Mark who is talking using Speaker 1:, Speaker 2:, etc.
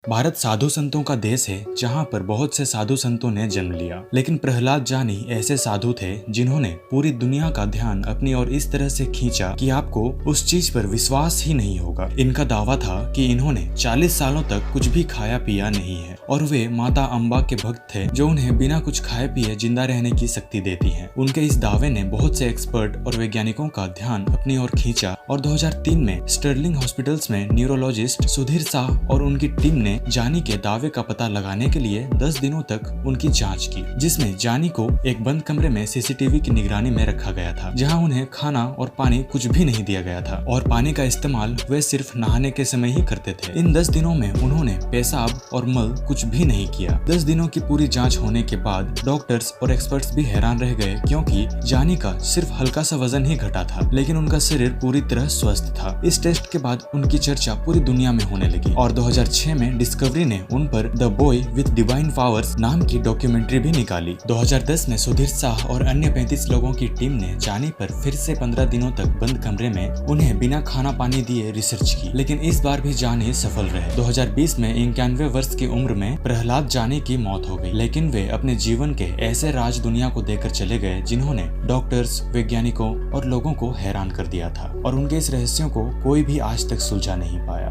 Speaker 1: भारत साधु संतों का देश है जहाँ पर बहुत से साधु संतों ने जन्म लिया, लेकिन प्रहलाद जानी ऐसे साधु थे जिन्होंने पूरी दुनिया का ध्यान अपनी ओर इस तरह से खींचा कि आपको उस चीज पर विश्वास ही नहीं होगा। इनका दावा था कि इन्होंने 40 सालों तक कुछ भी खाया पिया नहीं है और वे माता अम्बा के भक्त थे जो उन्हें बिना कुछ खाए पिए जिंदा रहने की शक्ति देती हैं। उनके इस दावे ने बहुत से एक्सपर्ट और वैज्ञानिकों का ध्यान अपनी ओर खींचा और 2003 में स्टर्लिंग हॉस्पिटल्स में न्यूरोलॉजिस्ट सुधीर शाह और उनकी टीम ने जानी के दावे का पता लगाने के लिए 10 दिनों तक उनकी जांच की, जिसमें जानी को एक बंद कमरे में सीसीटीवी की निगरानी में रखा गया था, जहां उन्हें खाना और पानी कुछ भी नहीं दिया गया था और पानी का इस्तेमाल वे सिर्फ नहाने के समय ही करते थे। इन 10 दिनों में उन्होंने पेशाब और मल कुछ भी नहीं किया। 10 दिनों की पूरी जाँच होने के बाद डॉक्टर्स और एक्सपर्ट्स भी हैरान रह गए, क्योंकि जानी का सिर्फ हल्का सा वजन ही घटा था, लेकिन उनका शरीर पूरी तरह स्वस्थ था। इस टेस्ट के बाद उनकी चर्चा पूरी दुनिया में होने लगी और 2006 में डिस्कवरी ने उन पर the boy with divine powers नाम की डॉक्यूमेंट्री भी निकाली। 2010 में सुधीर शाह और अन्य 35 लोगों की टीम ने जानी पर फिर से 15 दिनों तक बंद कमरे में उन्हें बिना खाना पानी दिए रिसर्च की, लेकिन इस बार भी जानी सफल रहे। 2020 में 91 वर्ष की उम्र में प्रहलाद जानी की मौत हो गई, लेकिन वे अपने जीवन के ऐसे राज दुनिया को देकर चले गए जिन्होंने डॉक्टर्स, वैज्ञानिकों और लोगों को हैरान कर दिया था और उनके इस रहस्यों को कोई भी आज तक सुलझा नहीं पाया।